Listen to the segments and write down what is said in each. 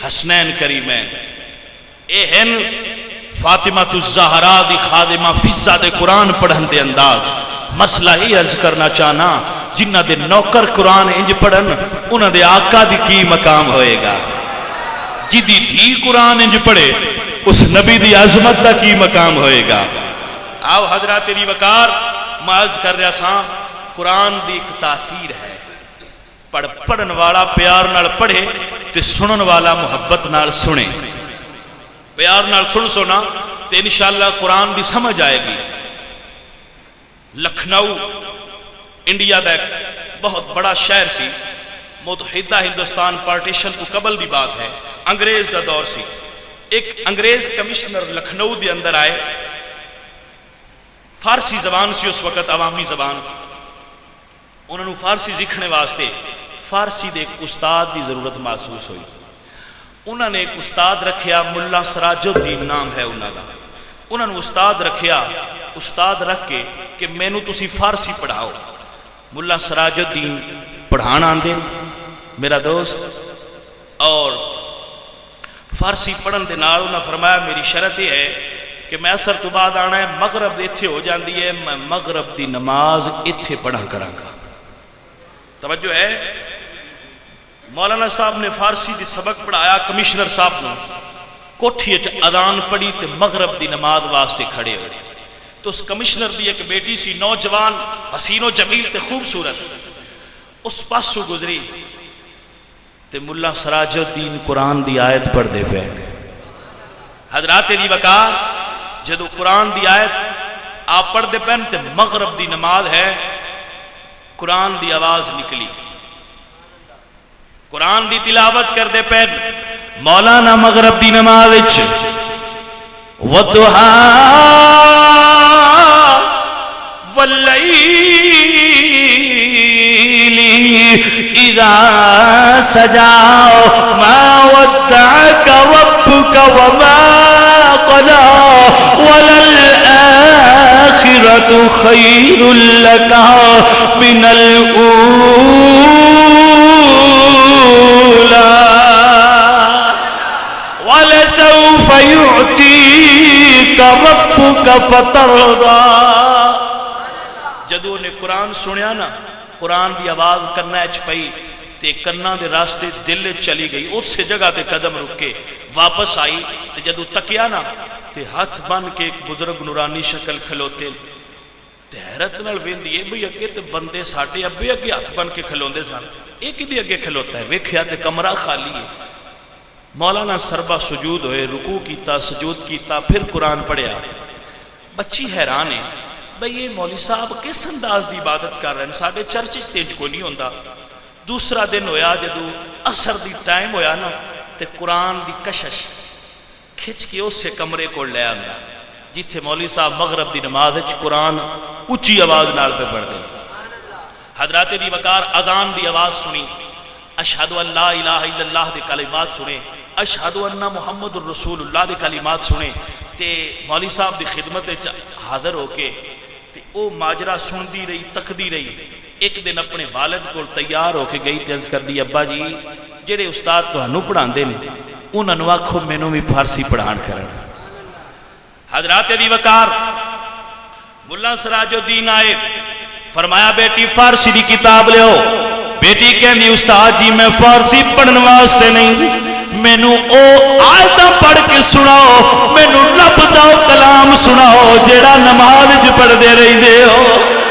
حسنین کریمین اے ہن فاطمہ الزہرا دی خادمہ فضہ دے قرآن پڑھن دے انداز مسئلہ ہی عرض کرنا چاہنا جنہ دے نوکر قرآن انج پڑھن انہ دے آقا دی کی مقام ہوئے گا جدی دھی قرآن انج پڑھے اس نبی دی عظمت دا کی مقام ہوئے گا آؤ حضرات دی وقار معاذ کر رہا ساں قرآن دی ایک تاثیر ہے پڑھن والا پیار نال پڑھے تے سنن والا محبت نال سنے پیار نال سن سونا تے انشاءاللہ قرآن دی سمجھ آئے گی لکھنؤ انڈیا دا ایک بہت بڑا شہر سی متحدہ ہندوستان پارٹیشن کو قبل دی بات ہے انگریز دا دور سی ایک انگریز کمشنر لکھنؤ دے اندر آئے فارسی زبان سی اس وقت عوامی زبان انہوں نے فارسی سیکھنے واسطے فارسی دے ایک استاد دی ضرورت محسوس ہوئی انہوں نے ایک استاد رکھیا ملا سراج الدین نام ہے انہوں نے استاد رکھیا استاد رکھ کے کہ میں نو تسی فارسی پڑھاؤ ملا سراج الدین پڑھانا آندے میرا دوست اور فارسی پڑھن دے نال انہوں نے فرمایا میری شرط یہ ہے کہ میں اثر تو بعد آنا ہے مغرب ایتھے ہو جاندی ہے میں مغرب دی نماز ایتھے پڑھا کراں گا توجہ ہے مولانا صاحب نے فارسی دی سبق پڑھایا کمشنر صاحب نے کوٹھی اذان پڑھی تے مغرب دی نماز واسطے کھڑے ہوئے تو اس کمشنر دی ایک بیٹی سی نوجوان حسین و جمیل تے خوبصورت اس پاسو گزری تے ملا سراج الدین قرآن دی آیت پڑھ دے پہ حضرات دی وقار جدو قرآن دی آیت آپ پڑھ دے پہن تے مغرب دی نماز ہے قرآن دی آواز نکلی قرآن دی تلاوت کر دے پہن مولانا مغرب دی نماز وَالضُّحَا وَاللَّيْلِ إِذَا سَجَا مَا وَدَّعَكَ رَبُّكَ وَمَا قَلَا وَلَلْآخِرَةُ خَيْرٌ لَكَ مِنَ الْأُولَى وَلَسَوْفَ يُعْتِيكَ رَبُّكَ فَتَرْضَى جدو نے قرآن سنیا نا قرآن دی آواز کرنا اچ پئی تے کرنا دے راستے دل چلی گئی اس سے جگہ تے قدم رکے واپس آئی تے جدو تکیا نا تے ہاتھ بن کے ایک بزرگ نورانی شکل کھلوتے تے حیرت نال ویندی ہے بھئی اگے تے بندے ساڈے ابے اگے ہاتھ بن کے کھلوندے سن ایک دی اگے کھلوتا ہے ویکھیا تے کمرہ خالی ہے مولانا سربا سجود ہوئے رکوع کیتا سجود کیتا پھر قرآن پڑھیا بچی حیران ہے بھئی یہ مولوی صاحب کس انداز دی عبادت کر رہے ہیں ساڑھے چرچ تینج کو نہیں ہوندہ دوسرا دن ہویا جدو اثر دی ٹائم ہویا نا تے قرآن دی کشش کھچ کے اس سے کمرے کو لے آندا جیتھے مولوی صاحب مغرب دی نماز قرآن اچھی آواز نال پہ پڑھ دے حضرات دی وقار اذان دی آواز سنی اشہدو ان لا الہ الا اللہ دی کلمات سنے اشہدو ان محمد الرسول اللہ دی کلمات سنے تے مولوی صاحب دی خدمت حاضر ہو کے تے او ماجرہ سن دی رہی تک دی رہی ایک دن اپنے والد کو تیار ہو کے گئی تے عرض کر دی ابا جی جڑے استاد تہانوں پڑھاندے نے انہاں نوں آکھو مینوں بھی فارسی پڑھان کرن حضرات دی وقار ملا سراج الدین آئے فرمایا بیٹی فارسی دی کتاب لے ہو بیٹی کہنی استاد جی میں فارسی پڑھن واسطے نہیں مینوں او آیتاں پڑھ کے سناؤ مینوں رب دا کلام سناؤ جیڑا نماز وچ پڑھ دے رہندے ہو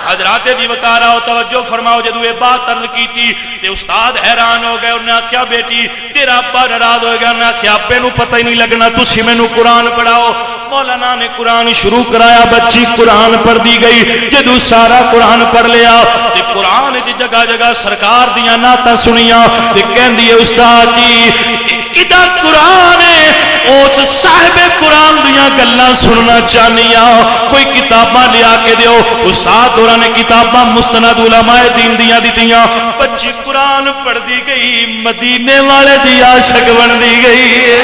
حضرات دی وقار آؤ توجہ فرماؤ جدو یہ بات عرض کی تھی تے استاد حیران ہو گئے انہیں آکھیا بیٹی تیرا ابا ناراض ہو گیا انہیں آکھیا ابے نوں پتہ ہی نہیں لگنا تسی مینوں قرآن پڑھاؤ مولانا نے قرآن شروع کرایا بچی قرآن پڑھ دی گئی جدو سارا قرآن پڑھ لیا تے قرآن جی جگہ جگہ سرکار دیاں نعتاں سنیاں تے کہندی ہے استاد جی کدا قرآن ہے اس صاحب قرآن دیاں گلاں سننا چاہنیاں کوئی کتاباں لیا کے دیو استاد اور نے کتاباں مستند علماء دین دیاں دتیاں بچی قرآن پڑھ دی گئی مدینے والے دی عاشق بن دی گئی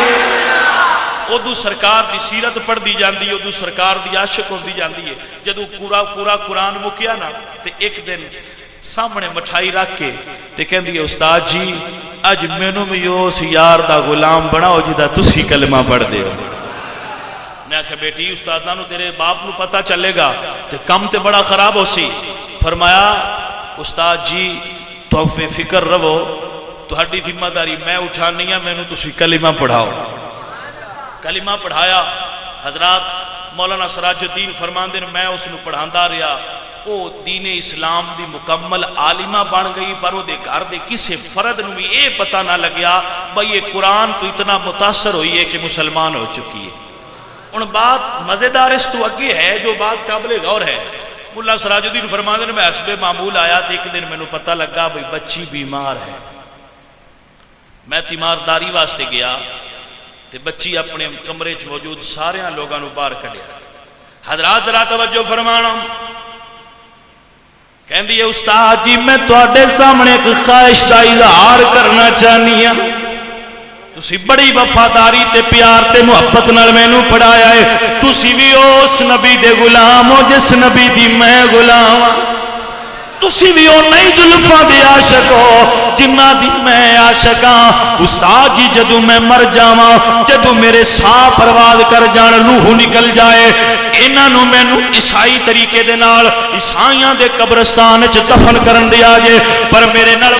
ادو سرکار دی سیرت پڑھ دی جاندی ادو سرکار دی عاشق ہو دی جاندی ہے جدو پورا قرآن مکیا نا تے ایک دن سامنے مٹھائی رکھ کے تے کہندی ہے استاد جی اج مینوں بھی اس یار دا غلام بناؤ جدا تسی کلمہ پڑھ دے ہو۔ میں آکھا بیٹی استاداں نو تیرے باپ نو پتہ چلے گا تے کم تے بڑا خراب ہو سی۔ فرمایا استاد جی تو فکر رہو تہاڈی ذمہ داری میں اٹھانی ہے، مینوں تسی کلمہ پڑھاؤ۔ کلمہ پڑھایا۔ حضرات مولانا سراج الدین فرماندے نے میں اس نو پڑھاندا رہا، او دین اسلام دی مکمل عالمہ بن گئی، پر وہ دے گھر دے کسے فرد نو بھی اے پتہ نہ لگیا بھئی یہ قرآن تو اتنا متاثر ہوئی ہے کہ مسلمان ہو چکی ہے۔ ان بات مزیدار اس تو اگے ہے جو بات قابل غور ہے۔ مولانا سراج الدین فرماندے نے میں حسب معمول آیا تھا، ایک دن میں نے پتہ لگا بھئی بچی بیمار ہے، میں تیمارداری واسطے گیا تے بچی اپنے کمرے چ موجود سارے لوگاں نو باہر کڈیا۔ حضرات ذرا توجہ فرمانا، کہندی ہے استاد جی میں تواڈے سامنے ایک خواہش دا اظہار کرنا چاہنی ہاں، تسی بڑی وفاداری تے پیار تے محبت نال مینوں پڑھایا ہے، تسی بھی اس نبی دے غلام ہو جس نبی دی میں غلام ہاں، تسی بھی او نئی زلفاں دے عاشق ہو جنہ دی میں عاشق ہاں۔ استاد جی جدوں میں مر جاواں، جدوں میرے ساہ پرواز کر جان، روح نکل جائے، انہاں نو مینوں عیسائی طریقے دے نال عیسائیاں دے قبرستان وچ دفن کرن دیا جے، پر میرے نال